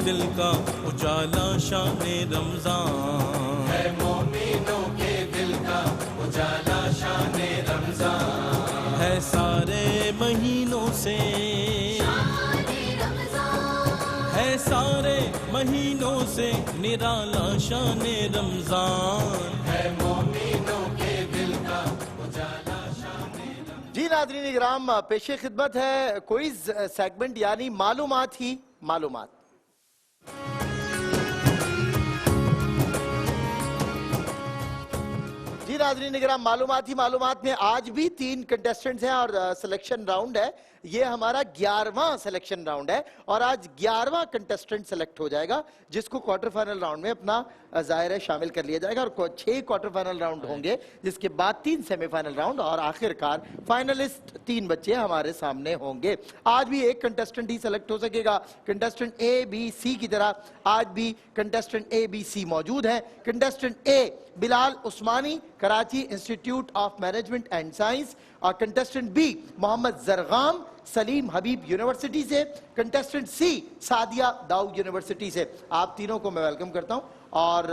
دل کا اجالا شان رمضان ہے، مومنوں کے دل کا اجالا شان رمضان ہے، سارے مہینوں سے ہے، سارے مہینوں سے نرالا شان رمضان ہے، مومنوں کے دل کا اجالا شان رمضان۔ جی ناظرین اکرام، پیش خدمت ہے کوئز سیگمنٹ یعنی معلومات ہی معلومات۔ جی ناظرین اکرام، معلومات ہی معلومات میں آج بھی 3 کنٹیسٹنٹس ہیں اور سلیکشن راؤنڈ ہے، یہ ہمارا 11واں سلیکشن راؤنڈ ہے اور آج 11واں کنٹیسٹنٹ سلیکٹ ہو جائے گا جس کو کوارٹر فائنل راؤنڈ میں اپنا ظاہر ہے شامل کر لیا جائے گا، اور 6 کوارٹر فائنل راؤنڈ ہوں گے جس کے بعد 3 سیمی فائنل راؤنڈ اور آخر کار فائنلسٹ 3 بچے ہمارے سامنے ہوں گے۔ آج بھی ایک کنٹیسٹنٹ ہی سلیکٹ ہو سکے گا، کنٹیسٹنٹ اے بی سی کی طرح آج بھی کنٹیسٹنٹ اے بی سی موجود ہیں۔ Contestant A Bilal Usmani, Karachi Institute of Management and Science, اور contestant B Muhammad Zargham, Salim Habib University سے، contestant C Sadia Dow University سے۔ آپ تینوں کو میں ویلکم کرتا ہوں، اور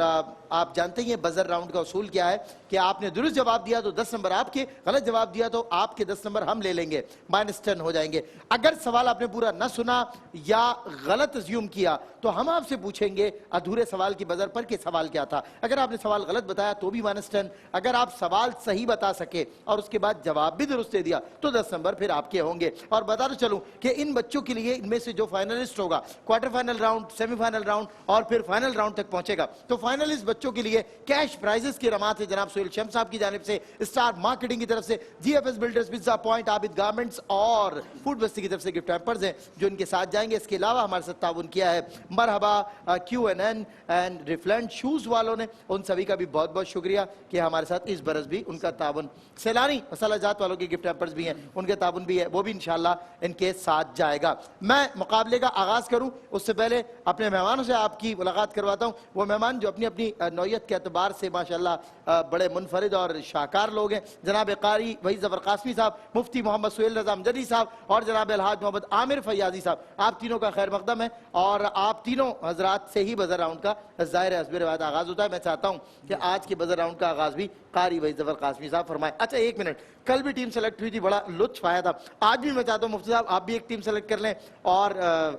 آپ جانتے ہیں بزر راؤنڈ کا اصول کیا ہے کہ آپ نے درست جواب دیا تو 10 نمبر آپ کے، غلط جواب دیا تو آپ کے 10 نمبر ہم لے لیں گے، -10 ہو جائیں گے۔ اگر سوال آپ نے پورا نہ سنا یا غلط اسیوم کیا تو ہم آپ سے پوچھیں گے ادھورے سوال کی بزر پر کہ سوال کیا تھا۔ اگر آپ نے سوال غلط بتایا تو بھی -10، اگر آپ سوال صحیح بتا سکے اور اس کے بعد جواب بھی درست دے دیا تو 10 نمبر پھر آپ کے ہوں گے۔ اور بتا تو چلوں کہ ان بچوں کے لیے ان میں سے جو فائنلسٹ ہوگا quarter final round, semi final round اور پھر فائنل راؤنڈ تک پہنچے گا تو فائنلسٹ بچوں کے لیے کیش پرائزز کی رمات ہے جناب سہیل شمس صاحب کی جانب سے، اسٹار مارکیٹنگ کی طرف سے، G F S builders, pizza point, Abid garments اور فوڈ بستی کی طرف سے گفٹ ہیمپرز ہیں جو ان کے ساتھ جائیں گے۔ اس کے علاوہ ہمارے ساتھ تعاون کیا ہے مرحبا کیو این این اینڈ ریفلینڈ شوز والوں نے، ان سبھی کا بھی بہت بہت شکریہ کہ ہمارے ساتھ اس برس بھی ان کا تعاون، سیلانی مسالہ جات والوں کے گفٹ ہیمپرز بھی ہیں ان کے تعاون بھی ہے، وہ بھی انشاءاللہ ان کے ساتھ جائے گا۔ میں مقابلے کا آغاز کروں اس سے پہلے اپنے مہمانوں سے آپ کی ملاقات کرواتا ہوں، وہ مہمان جو اپنی اپنی نوعیت کے اعتبار سے ماشاءاللہ بڑے منفرد اور شاہکار لوگ ہیں۔ جناب قاری وحید ظفر قاسمی صاحب، مفتی محمد سہیل رضا امجدی صاحب اور جناب الحاج محمد عامر فیاضی صاحب، آپ تینوں کا خیر مقدم ہے اور آپ تینوں حضرات سے ہی بزر راؤنڈ کا ظاہر حسب روایت آغاز ہوتا ہے۔ میں چاہتا ہوں کہ آج کے بزر راؤنڈ کا آغاز بھی قاری وحید ظفر قاسمی صاحب فرمائیں۔ اچھا ایک منٹ، کل بھی ٹیم سلیکٹ ہوئی تھی، بڑا لطف آیا تھا، آج بھی میں چاہتا ہوں مفتی صاحب آپ بھی ایک ٹیم سلیکٹ کر لیں اور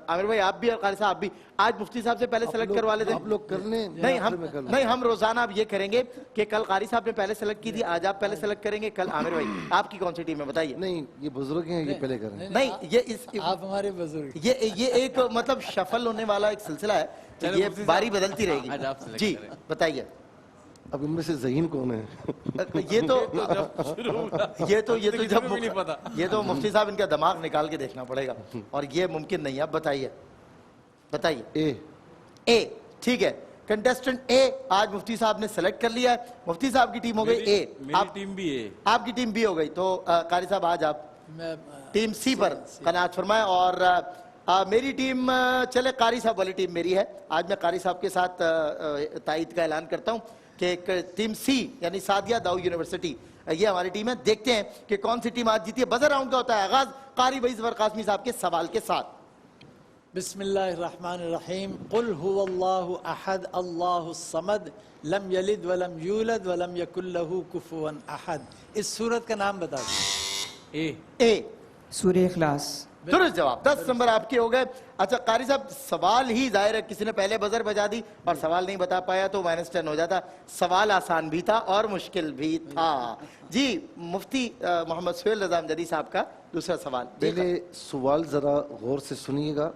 عامر بھائی آپ بھی اور قاری صاحب بھی آج مفتی صاحب سے پہلے سلیکٹ کروا لیتے ہیں۔ آپ لوگ کر لیں، نہیں ہم روزانہ اب یہ کریں گے کہ کل قاری صاحب نے پہلے سلیکٹ کی تھی، آج آپ پہلے سلیکٹ کریں گے، کل عامر بھائی آپ کی کون سی ٹیم ہے بتائیے؟ نہیں یہ بزرگ ہیں، یہ پہلے کریں۔ نہیں یہ آپ ہمارے بزرگ، یہ ایک مطلب شفل ہونے والا ایک سلسلہ ہے، یہ باری بدلتی رہے گی۔ جی بتائیے، اب ان میں سے ذہین کون ہے؟ یہ تو مفتی صاحب ان کا دماغ نکال کے دیکھنا پڑے گا اور یہ ممکن نہیں ہے۔ اب بتائیے اے ٹھیک ہے، کنٹیسٹنٹ اے آج مفتی صاحب نے سلیکٹ کر لیا ہے، مفتی صاحب کی ٹیم ہو گئی اے، میری ٹیم بھی ہے، آپ کی ٹیم بی ہو گئی، تو قاری صاحب آج آپ ٹیم سی پر قناعت فرمائیں۔ اور میری ٹیم، چلے قاری صاحب والی ٹیم میری ہے، آج میں قاری صاحب کے ساتھ تائید کا اعلان کرتا ہوں کہ ٹیم سی یعنی سعدیہ داؤ یونیورسٹی یہ ہماری ٹیم ہے۔ دیکھتے ہیں کہ کون سی ٹیم آج جیتی ہے۔ بزر راؤنڈ کا ہوتا ہے آغاز قاری وحید ظفر قاسمی صاحب کے سوال کے ساتھ۔ بسم اللہ الرحمن الرحیم، قل هو اللہ احد اللہ الصمد لم یلد ولم یولد ولم یکن لہ کفوا احد۔ اس سورت کا نام بتا دیں۔ اے سورہ اخلاص۔ درست جواب، 10 نمبر آپ کے ہو گئے۔ اچھا قاری صاحب سوال ہی ظاہر ہے کسی نے پہلے بزر بجا دی اور سوال نہیں بتا پایا تو -10 ہو جاتا، سوال آسان بھی تھا اور مشکل بھی تھا۔ جی مفتی محمد سہیل رضا امجدی صاحب کا دوسرا سوال۔ پہلے سوال ذرا غور سے سنیے گا۔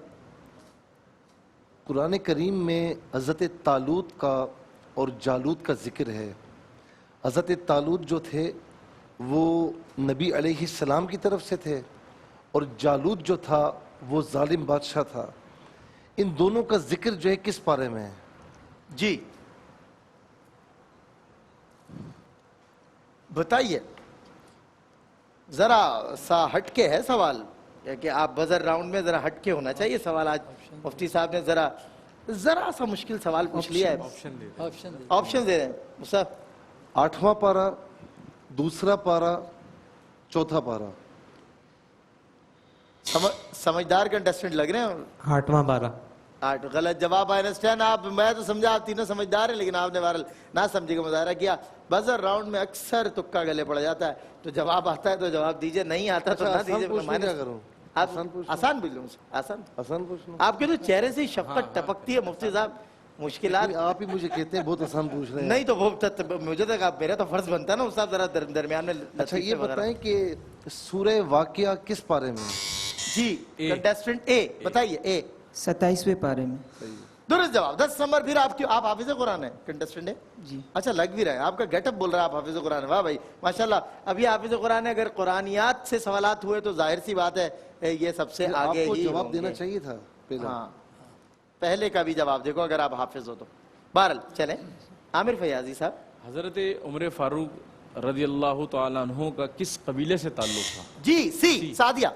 قرآن کریم میں حضرت طالوت کا اور جالوت کا ذکر ہے۔ حضرت طالوت جو تھے وہ نبی علیہ السلام کی طرف سے تھے اور جالوت جو تھا وہ ظالم بادشاہ تھا۔ ان دونوں کا ذکر جو ہے کس پارے میں ہے؟ جی بتائیے، ذرا سا ہٹ کے ہے سوال کہ آپ بزر راؤنڈ میں ذرا ہٹ کے ہونا چاہیے سوال۔ آج مفتی صاحب نے ذرا سا مشکل سوال پوچھ لیا ہے، آپشن دے رہے ہیں مصعب۔ 8واں پارہ، دوسرا پارہ، چوتھا پارہ۔ سمجھدار کنٹیسٹنٹ لگ رہے ہیں۔ 8واں پارہ۔ 8 غلط جواب آئنسٹائن. آپ میں تو سمجھا آپ تینوں سمجھدار ہیں لیکن آپ نے بہرحال نہ سمجھے کا مظاہرہ کیا. بزر راؤنڈ میں اکثر تکا گلے پڑ جاتا ہے, تو جواب آتا ہے تو جواب دیجئے, نہیں آتا تو نہ دیجئے. کیا کروں؟ آپ آسان پوچھ لوں, آسان آسان پوچھ لوں. آپ کے تو چہرے سے شفقت ٹپکتی ہے مفتی صاحب. مشکلات آپ ہی مجھے کہتے ہیں بہت آسان پوچھ رہے ہیں. نہیں تو وہ مجھے تو میرا تو فرض بنتا ہے نا استاد ذرا درمیان میں. اچھا یہ بتائیں کہ سورہ واقعہ کس پارے میں؟ جی کنٹیسٹنٹ اے بتائیے. اے 27ویں پارے میں. درست جواب. 10 نمبر. پھر آپ حافظ قرآن ہیں کنٹیسٹنٹ ہے جی. اچھا لگ بھی رہے ہیں, آپ کا گیٹ اپ بول رہا ہے آپ حافظ قرآن ہے. واہ بھائی ماشاءاللہ. ابھی حافظ قرآن ہے, اگر قرآنیات سے سوالات ہوئے تو ظاہر سی بات ہے یہ سب سے آگے آپ کو ہی جواب ہوں دینا گے. چاہیے تھا پہلا. ہاں پہلے کا بھی جواب دیکھو اگر آپ حافظ ہو تو. بہرحال چلیں عامر فیاضی صاحب. حضرت عمر فاروق رضی اللہ تعالیٰ عنہ کا کس قبیلے سے تعلق تھا؟ جی سی سعدیہ.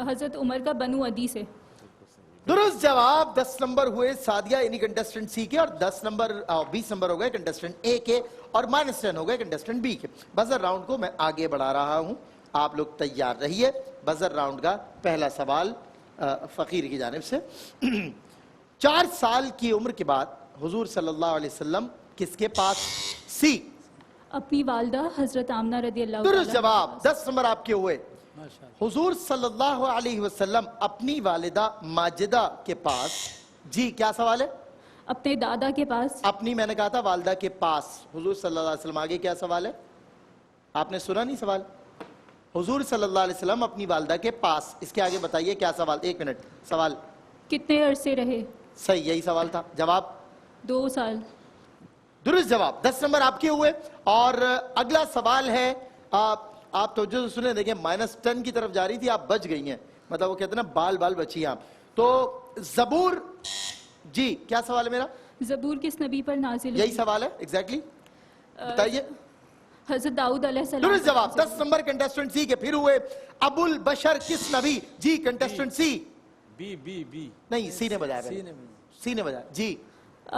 حضرت عمر کا بنو عدی سے. درست جواب. 10 نمبر ہوئے سعدیہ یعنی کنٹیسٹنٹ سی کے, اور 10 نمبر 20 نمبر ہو گئے کنٹیسٹنٹ اے کے, اور -10 ہو گئے کنٹیسٹنٹ بی کے. بزر راؤنڈ کو میں آگے بڑھا رہا ہوں, آپ لوگ تیار رہیے. بزر راؤنڈ کا پہلا سوال فقیر کی جانب سے. 4 سال کی عمر کے بعد حضور صلی اللہ علیہ وسلم کس کے پاس؟ سی اپنی والدہ حضرت آمنہ رضی اللہ درست عنہا. جواب. 10 نمبر آپ کے ہوئے. حضور صلی اللہ علیہ وسلم اپنی والدہ ماجدہ کے پاس. جی کیا سوال ہے؟ اپنے دادا کے پاس. اپنی میں نے کہا تھا والدہ کے پاس. حضور صلی اللہ علیہ وسلم آگے کیا سوال ہے؟ آپ نے سنا نہیں سوال؟ حضور صلی اللہ علیہ وسلم اپنی والدہ کے پاس. اس کے آگے بتائیے کیا سوال. 1 منٹ. سوال کتنے عرصے رہے؟ صحیح یہی سوال تھا. جواب 2 سال. درست جواب. 10 نمبر آپ کے ہوئے. اور اگلا سوال ہے, آپ توجہ سے سنیں, دیکھیں -10 کی طرف جا رہی تھی, آپ بچ گئی ہیں. مطلب وہ کہتے ہیں نا بال بچی آپ. تو زبور. جی کیا سوال ہے میرا؟ زبور کس نبی پر نازل یہی ہوئی؟ سوال ہے ایگزیکٹلی. بتائیے. حضرت داؤد علیہ السلام. درست جواب. 10 نمبر کنٹیسٹنٹ سی کے پھر ہوئے. ابو البشر کس نبی؟ جی کنٹیسٹنٹ سی. بی نہیں سی نے بجایا. سی نے بجایا. جی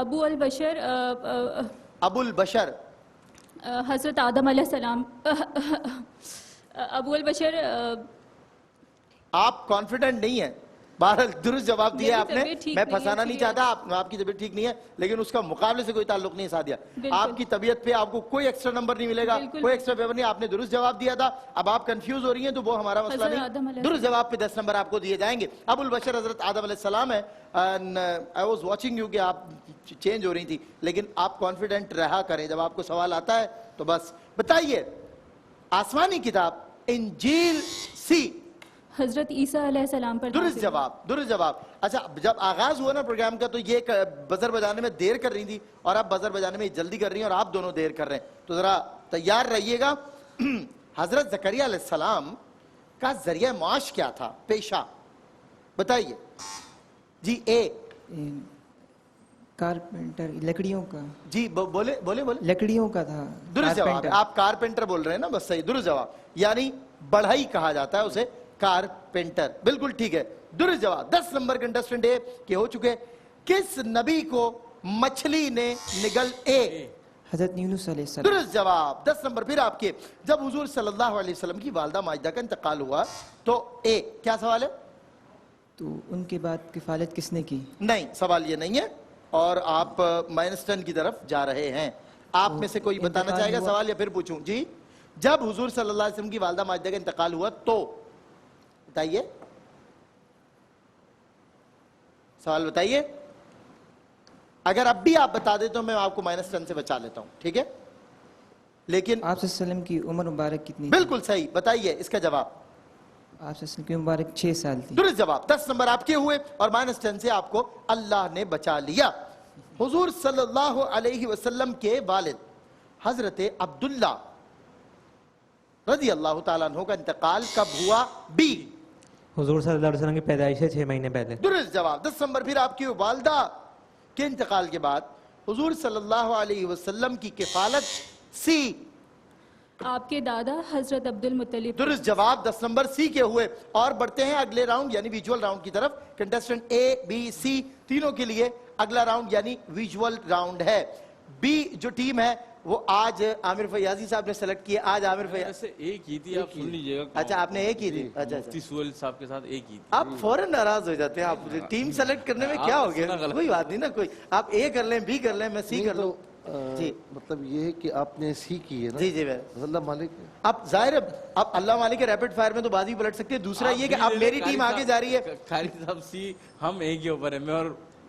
ابو البشر ابو البشر حضرت آدم علیہ السلام. ابو البشر آپ کانفیڈنٹ نہیں ہیں. بہرحال درست جواب دیا آپ نے. طبیعت ٹھیک میں نہیں ہے پھنسانا نہیں چاہتا, آپ کی طبیعت ٹھیک نہیں ہے لیکن اس کا مقابلے سے کوئی تعلق نہیں ساتھ دیا. آپ کی طبیعت پہ آپ کو کوئی ایکسٹرا نمبر نہیں ملے گا, کوئی ایکسٹرا پیپر نہیں. آپ نے درست جواب دیا تھا, اب آپ کنفیوز ہو رہی ہیں تو وہ ہمارا مسئلہ نہیں. درست جواب پہ 10 نمبر آپ کو دیے جائیں گے. ابو البشر حضرت آدم علیہ السلام ہے. I was watching you کہ آپ چینج ہو رہی تھی, لیکن آپ کانفیڈنٹ رہا کریں. جب آپ کو سوال آتا ہے تو بس بتائیے. آسمانی کتاب انجیل سی. حضرت عیسیٰ علیہ السلام پر درست جواب. درست جواب. اچھا جب آغاز ہوا نا پروگرام کا تو یہ بزر بجانے میں دیر کر رہی تھی, اور آپ بزر بجانے میں جلدی کر رہی ہیں, اور آپ دونوں دیر کر رہے ہیں, تو ذرا تیار رہیے گا. حضرت زکریا علیہ السلام کا ذریعہ معاش کیا تھا, پیشہ بتائیے. جی اے کارپینٹر, لکڑیوں کا. جی بولے بولے بولے. لکڑیوں کا تھا. درست جواب. کارپینٹر. آپ کارپینٹر بول رہے ہیں نا, بس صحیح. درست جواب. یعنی بڑھئی کہا جاتا ہے اسے, کارپینٹر. بالکل ٹھیک ہے. درست جواب. 10 نمبر کنٹیسٹنٹ اے کے ہو چکے. کس نبی کو مچھلی نے نگل اے؟ حضرت یونس علیہ السلام. درست جواب. 10 نمبر پھر آپ کے. جب حضور صلی اللہ علیہ وسلم کی والدہ ماجدہ کا انتقال ہوا تو اے کیا سوال ہے؟ تو ان کے بعد کفالت کس نے کی؟ نہیں سوال یہ نہیں ہے, اور آپ -10 کی طرف جا رہے ہیں. آپ میں سے کوئی بتانا چاہے گا سوال یا پھر پوچھوں؟ جی جب حضور صلی اللہ علیہ وسلم کی والدہ ماجدہ کا انتقال ہوا تو بتائیے. سوال بتائیے. اگر اب بھی آپ بتا دیں تو میں آپ کو -10 سے بچا لیتا ہوں, ٹھیک ہے؟ لیکن آپ صلی اللہ علیہ وسلم کی عمر مبارک کتنی؟ بالکل صحیح. بتائیے اس کا جواب. آپ صلی اللہ علیہ وسلم کی مبارک 6 سال تھی. درست جواب. 10 نمبر آپ کے ہوئے, اور -10 سے آپ کو اللہ نے بچا لیا. حضور صلی اللہ علیہ وسلم کے والد حضرت عبداللہ رضی اللہ تعالیٰ عنہ کا انتقال کب ہوا؟ بی حضور صلی اللہ علیہ وسلم کی پیدائش سے 6 مہینے پہلے. درست جواب. 10 نمبر پھر آپ کی والدہ کے انتقال کے بعد حضور صلی اللہ علیہ وسلم کی کفالت سی. آپ کے دادا حضرت عبد المطلب. درست جواب. 10 نمبر سی کے ہوئے. اور بڑھتے ہیں اگلے راؤنڈ یعنی ویژول راؤنڈ کی طرف. کنٹیسٹنٹ اے بی سی تینوں کے لیے اگلا راؤنڈ یعنی ویژول راؤنڈ ہے. بی جو ٹیم ہے وہ آج عامر فیاضی صاحب نے سلیکٹ کیے. آج عامر فیاضی ایسے ایک کی تھی, آپ سن لیجئے گا. اچھا آپ نے ایک کی تھی. اچھا مفتی سہیل صاحب کے ساتھ ایک کی تھی. آپ فوراً ناراض ہو جاتے ہیں. آپ ٹیم سلیکٹ کرنے میں کیا ہو گیا, کوئی بات نہیں نا, کوئی آپ اے کر لیں, بی کر لیں, میں سی کر لوں. جی مطلب یہ ہے کہ آپ نے سی کی ہے نا. جی جی اللہ مالک. اب ظاہر ہے آپ اللہ مالک کے ریپڈ فائر میں تو بازی پلٹ سکتے ہیں. دوسرا یہ کہ اب میری ٹیم آگے جا رہی ہے. قاری صاحب سی, ہم ایک کے اوپر ہیں, میں اور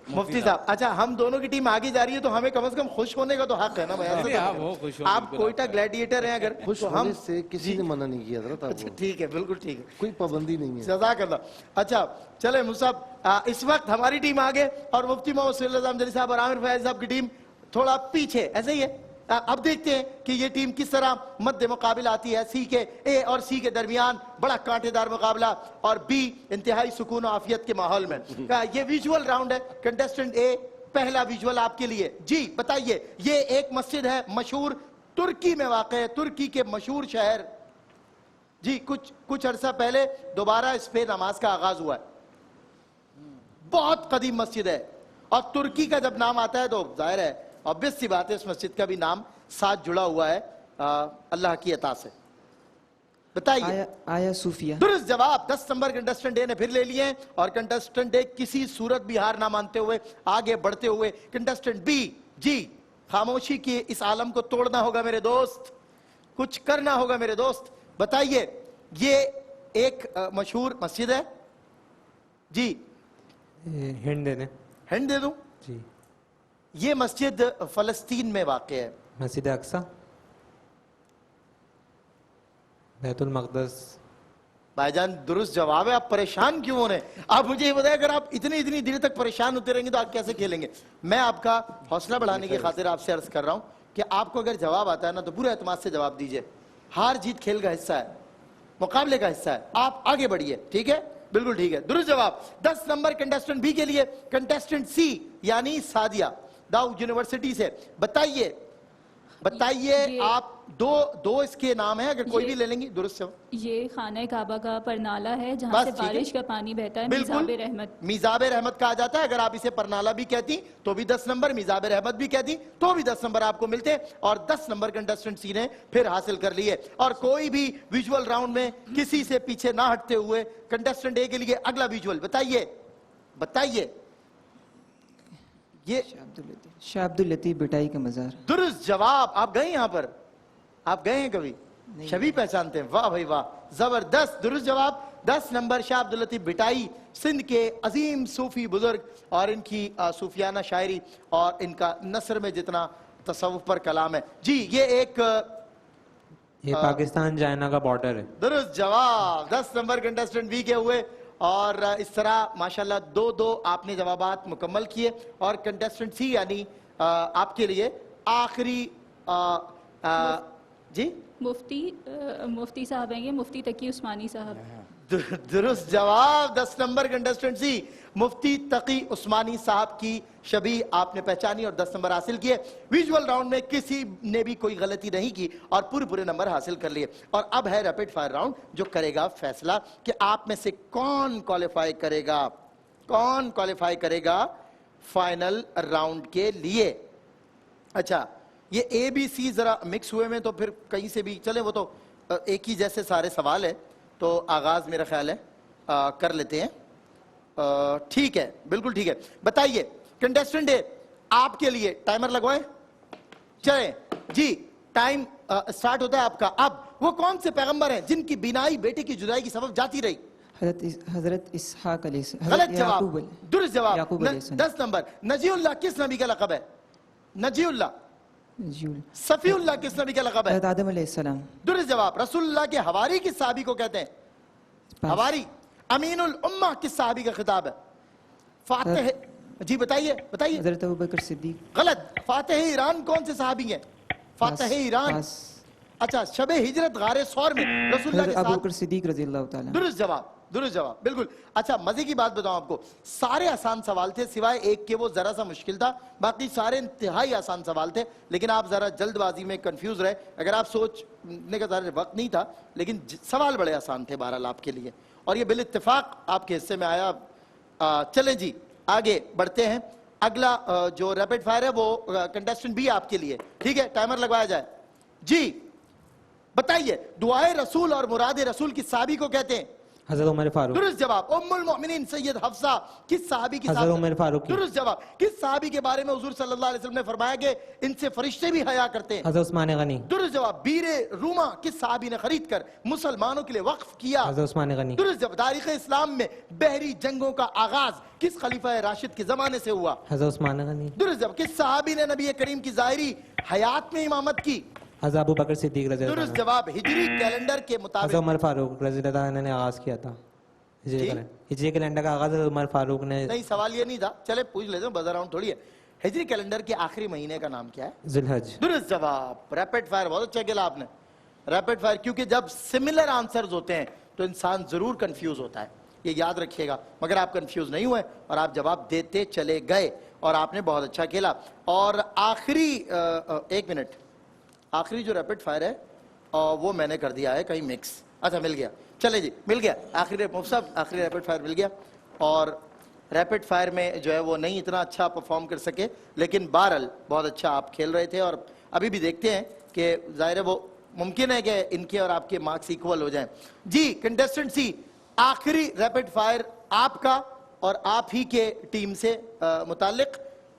مفتی صاحب. اچھا ہم دونوں کی ٹیم آگے جا رہی ہے تو ہمیں کم از کم خوش ہونے کا تو حق ہے نا بھائی. آپ ہو خوش ہو, آپ کوئٹہ گلیڈیٹر ہیں اگر, خوش تو ہم ہونے سے کسی نے منع نہیں کیا حضرت. آپ ٹھیک ہے, بالکل ٹھیک ہے, کوئی پابندی نہیں ہے. جزاک اللہ. اچھا چلے مصعب, اس وقت ہماری ٹیم آگے اور مفتی محمد صلی اللہ علیہ صاحب اور عامر فیاض صاحب کی ٹیم تھوڑا پیچھے. ایسے ہی ہے. اب دیکھتے ہیں کہ یہ ٹیم کس طرح مد مقابل آتی ہے. سی کے اے اور سی کے درمیان بڑا کانٹے دار مقابلہ, اور بی انتہائی سکون و عافیت کے ماحول میں. یہ ویژول راؤنڈ ہے. کنٹیسٹنٹ اے, پہلا ویژول آپ کے لیے. جی بتائیے, یہ ایک مسجد ہے مشہور, ترکی میں واقع ہے, ترکی کے مشہور شہر. جی کچھ عرصہ پہلے دوبارہ اس پہ نماز کا آغاز ہوا ہے. بہت قدیم مسجد ہے, اور ترکی کا جب نام آتا ہے تو ظاہر ہے, obvious سی بات ہے, اس مسجد کا بھی نام ساتھ جڑا ہوا ہے اللہ کی عطا سے. بتائیے. آیا صوفیہ. درست جواب. 10 نمبر کنٹیسٹنٹ اے نے پھر لے لیے ہیں, اور کنٹیسٹنٹ اے کسی صورت بھی ہار نہ مانتے ہوئے آگے بڑھتے ہوئے. Contestant be. جی خاموشی کی اس عالم کو توڑنا ہوگا میرے دوست, کچھ کرنا ہوگا میرے دوست. بتائیے, یہ ایک مشہور مسجد ہے. جی ہینڈ دے دیں. ہینڈ دے دوں. جی یہ مسجد فلسطین میں واقع ہے. مسجد اقصی, بیت المقدس. بھائی جان درست جواب ہے. آپ پریشان کیوں ہو رہے ہیں؟ آپ مجھے یہ بتائیں, اگر آپ اتنی دیر تک پریشان ہوتے رہیں گے تو آپ کیسے کھیلیں گے؟ میں آپ کا حوصلہ بڑھانے کی خاطر آپ سے عرض کر رہا ہوں کہ آپ کو اگر جواب آتا ہے نا تو پورے اعتماد سے جواب دیجئے. ہار جیت کھیل کا حصہ ہے, مقابلے کا حصہ ہے. آپ آگے بڑھیے, ٹھیک ہے؟ بالکل ٹھیک ہے. درست جواب. 10 نمبر کنٹیسٹنٹ بی کے لیے. کنٹیسٹنٹ سی یعنی سعدیہ داؤ یونیورسٹی سے. بتائیے آپ دو اس کے نام ہیں, اگر کوئی بھی لے لیں گی. درست جواب. یہ خانہ کعبہ کا پرنالہ ہے جہاں سے بارش کا پانی بہتا ہے. میزاب رحمت. میزاب رحمت کہا جاتا ہے. اگر آپ اسے پرنالہ بھی کہتی تو بھی 10 نمبر, میزاب رحمت بھی کہتی تو بھی 10 نمبر آپ کو ملتے, اور 10 نمبر کنٹیسٹنٹ سی نے پھر حاصل کر لیے. اور کوئی بھی ویژول راؤنڈ میں کسی سے پیچھے نہ ہٹتے ہوئے کنٹیسٹنٹ اے کے لیے اگلا ویژول. بتائیے یہ شاہ عبد اللطیف بٹائی کا مزار. درست جواب. آپ گئے یہاں پر, آپ گئے ہیں کبھی؟ شبی پہچانتے ہیں. واہ بھائی واہ, زبردست. درست جواب. 10 نمبر شاہ عبد اللطیف بٹائی, سندھ کے عظیم صوفی بزرگ, اور ان کی صوفیانہ شاعری اور ان کا نثر میں جتنا تصوف پر کلام ہے. جی یہ پاکستان چائنا کا بارڈر ہے. درست جواب. 10 نمبر کنٹیسٹنٹ بی کے ہوئے, اور اس طرح ماشاءاللہ 2 آپ نے جوابات مکمل کیے. اور کنٹیسٹنٹ سی یعنی آپ کے لیے آخری جی مفتی صاحب ہیں, یہ مفتی تقی عثمانی صاحب. درست جواب. 10 نمبر کنٹیسٹنٹ سی مفتی تقی عثمانی صاحب کی شبیہ آپ نے پہچانی اور 10 نمبر حاصل کیے. ویژول راؤنڈ میں کسی نے بھی کوئی غلطی نہیں کی اور پورے نمبر حاصل کر لیے. اور اب ہے ریپڈ فائر راؤنڈ, جو کرے گا فیصلہ کہ آپ میں سے کون کوالیفائی کرے گا فائنل راؤنڈ کے لیے. اچھا یہ اے بی سی ذرا مکس ہوئے میں, تو پھر کہیں سے بھی چلے, وہ تو ایک ہی جیسے سارے سوال ہے, تو آغاز میرا خیال ہے کر لیتے ہیں. ٹھیک ہے, بالکل ٹھیک ہے. بتائیے کنٹیسٹنٹ اے, آپ کے لیے ٹائمر لگوائے, چلیں جی ٹائم سٹارٹ ہوتا ہے آپ کا. اب وہ کون سے پیغمبر ہیں جن کی بینائی بیٹے کی جدائی کی سبب جاتی رہی؟ حضرت اسحاق علیہ السلام. غلط جواب. درست جواب. 10 نمبر. نجی اللہ کس نبی کا لقب ہے؟ نجی اللہ. صفی اللہ کس نبی کا لقب ہے؟ آدم علیہ السلام. درست جواب. رسول اللہ کے حواری کس صحابی کو کہتے ہیں؟ حواری. امین الامہ کس صحابی کا خطاب ہے؟ فاتح. جی بتائیے. حضرت ابوبکر صدیق. غلط. فاتح ایران کون سے صحابی ہیں؟ فاتح ایران. اچھا شب ہجرت غار ثور میں رسول اللہ کے ساتھ ابوبکر صدیق رضی اللہ تعالیٰ. درست جواب. بالکل. اچھا مزے کی بات بتاؤں آپ کو, سارے آسان سوال تھے سوائے ایک کے, وہ ذرا سا مشکل تھا, باقی سارے انتہائی آسان سوال تھے. لیکن آپ ذرا جلد بازی میں کنفیوز رہے. اگر آپ سوچنے کا ذرا وقت نہیں تھا, لیکن سوال بڑے آسان تھے بہرحال آپ کے لیے, اور یہ بالاتفاق آپ کے حصے میں آیا. چلیں جی آگے بڑھتے ہیں. اگلا جو ریپڈ فائر ہے وہ کنٹیسٹنٹ بھی آپ کے لیے, ٹھیک ہے, ٹائمر لگوایا جائے. جی بتائیے, دعائے رسول اور مراد رسول کس صحابی کو کہتے ہیں؟ حضرت عمر فاروق. درست جواب. ام المؤمنین سید حفصہ کس صحابی کی حضرت عمر فاروق. درست جواب. کس صحابی کے بارے میں حضور صلی اللہ علیہ وسلم نے فرمایا کہ ان سے فرشتے بھی حیا کرتے ہیں؟ حضرت عثمان غنی. درست جواب. بیر روما کس صحابی نے خرید کر مسلمانوں کے لیے وقف کیا؟ حضرت عثمان غنی. درست جواب. تاریخ اسلام میں بحری جنگوں کا آغاز کس خلیفہ راشد کے زمانے سے ہوا؟ حضرت عثمان غنی. درست جواب. کس صحابی نے نبی کریم کی ظاہری حیات میں امامت کی؟ حضرت ابو بکر صدیق رضی اللہ درست عنہ. جواب. ہجری کیلنڈر کے حضرت مطابق عمر فاروق رضی اللہ عنہ نے آغاز کیا تھا. ہجری کیلنڈر کا آغاز حضرت عمر فاروق نے. نہیں, سوال یہ نہیں تھا, چلے پوچھ لیتے ہیں, بزر راؤنڈ تھوڑی ہے. ہجری کیلنڈر کے آخری مہینے کا نام کیا ہے؟ ذی الحج. درست جواب. ریپڈ فائر بہت اچھا کھیلا آپ نے, ریپڈ فائر, کیونکہ جب سملر آنسرز ہوتے ہیں تو انسان ضرور کنفیوز ہوتا ہے, یہ یاد رکھیے گا. مگر آپ کنفیوز نہیں ہوئے اور آپ جواب دیتے چلے گئے اور آپ نے بہت اچھا کھیلا. اور آخری ایک منٹ, آخری جو ریپڈ فائر ہے وہ میں نے کر دیا ہے کہیں مکس. اچھا مل گیا, چلے جی مل گیا. آخری مفتی صاحب آخری ریپڈ فائر مل گیا. اور ریپڈ فائر میں جو ہے وہ نہیں اتنا اچھا پرفارم کر سکے, لیکن بہرحال بہت اچھا آپ کھیل رہے تھے. اور ابھی بھی دیکھتے ہیں کہ ظاہر ہے وہ ممکن ہے کہ ان کے اور آپ کے مارکس ایکول ہو جائیں. جی کنٹیسٹنٹ سی, آخری ریپڈ فائر آپ کا اور آپ ہی کے ٹیم سے متعلق.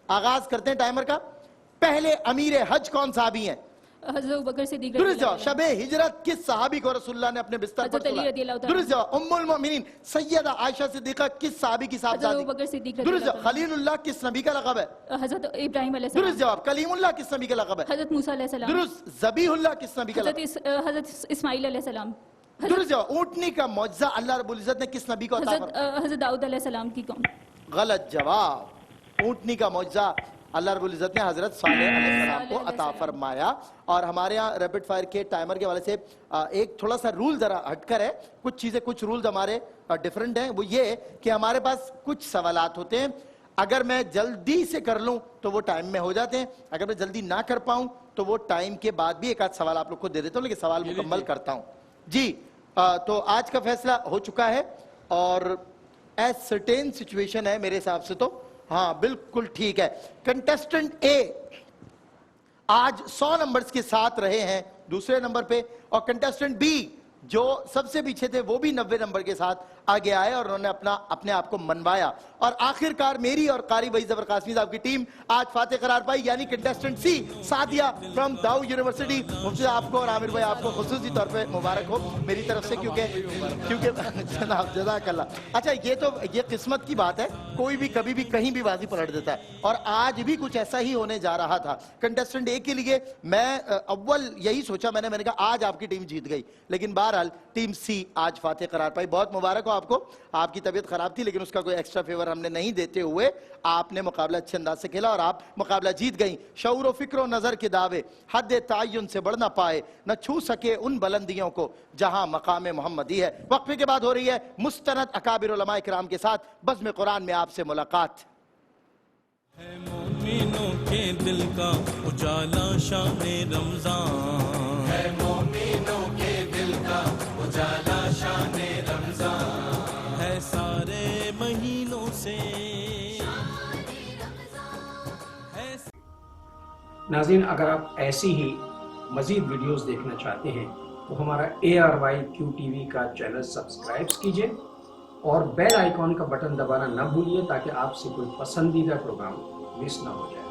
آغاز کرتے ہیں ٹائمر کا. پہلے امیر حج کون صحابی ہیں؟ حضرت ابوبکر صدیق رضی درست اللہ جواب. شب ہجرت کس صحابی کو رسول اللہ نے اپنے بستر پر حضرت علی رضی اللہ تعالیٰ. درست جواب. ام المؤمنین سیدہ عائشہ صدیقہ کس صحابی کی حضرت صاحبزادی؟ ابوبکر صدیق رضی درست اللہ جواب. تعالیٰ. خلیل اللہ کس نبی کا لقب ہے؟ حضرت ابراہیم علیہ السلام. درست جواب. کلیم اللہ کس نبی کا لقب ہے؟ حضرت موسیٰ علیہ السلام. درست. ذبیح اللہ کس نبی کا لقب ہے؟ حضرت اسماعیل علیہ السلام. درست جواب. اونٹنی کا معجزہ اللہ رب العزت نے کس نبی کو عطا فرمایا؟ حضرت داؤد علیہ السلام کی قوم. غلط جواب. اونٹنی کا معجزہ اللہ رب العزت نے حضرت صالح علیہ السلام کو عطا فرمایا. اور ہمارے ہاں ریپڈ فائر کے ٹائمر کے حوالے سے ایک تھوڑا سا رول ذرا ہٹ کر ہے. کچھ چیزیں, کچھ رولز ہمارے ڈیفرنٹ ہیں. وہ یہ کہ ہمارے پاس کچھ سوالات ہوتے ہیں, اگر میں جلدی سے کر لوں تو وہ ٹائم میں ہو جاتے ہیں, اگر میں جلدی نہ کر پاؤں تو وہ ٹائم کے بعد بھی ایک آدھ سوال آپ لوگ کو دے دیتا ہوں, لیکن سوال مکمل کرتا ہوں. جی تو آج کا فیصلہ ہو چکا ہے اور ایز سرٹین سچویشن ہے میرے حساب سے. تو ہاں بالکل ٹھیک ہے. کنٹیسٹنٹ اے آج 100 نمبرز کے ساتھ رہے ہیں دوسرے نمبر پہ, اور کنٹیسٹنٹ بی جو سب سے پیچھے تھے وہ بھی 90 نمبر کے ساتھ آگے آئے اور انہوں نے اپنے آپ کو منوایا. اور آخرکار میری اور قاری وحید ظفر قاسمی صاحب کی ٹیم آج فاتح قرار پائی, یعنی کنٹیسٹنٹ سی سعدیہ فرام داؤ یونیورسٹی. مفتی آپ کو اور عامر بھائی آپ کو خصوصی طور پہ مبارک ہو میری طرف سے, کیونکہ جناب جزاک اللہ. اچھا یہ قسمت کی بات ہے, کوئی بھی کبھی بھی کہیں بھی بازی پلٹ دیتا ہے, اور آج بھی کچھ ایسا ہی ہونے جا رہا تھا. کنٹیسٹنٹ اے کے لیے میں اول یہی سوچا, میں نے کہا آج آپ کی ٹیم جیت گئی, لیکن بہرحال ٹیم سی آج فاتح قرار پائی. بہت مبارک ہو آپ کو. آپ کی طبیعت خراب تھی لیکن اس کا کوئی ایکسٹرا فیور ہم نے نہیں دیتے ہوئے آپ نے مقابلہ اچھے انداز سے کھیلا اور آپ مقابلہ جیت گئیں. شعور و فکر و نظر کے دعوے حد تعین سے بڑھ نہ پائے, نہ چھو سکے ان بلندیوں کو جہاں مقام محمدی ہے. وقفے کے بعد ہو رہی ہے مستند اکابر علماء کرام کے ساتھ بزم قرآن میں آپ سے ملاقات. ہے مومنوں کے دل کا اجالا شان رمضان, ہے مومنوں کے دل کا اجالا شان رمضان, ہے سارے مہینوں سے. ناظرین اگر آپ ایسی ہی مزید ویڈیوز دیکھنا چاہتے ہیں تو ہمارا ARYQ-TV کا چینل سبسکرائب کیجئے اور بیل آئیکن کا بٹن دبانا نہ بھولیے تاکہ آپ سے کوئی پسندیدہ پروگرام مس نہ ہو جائے.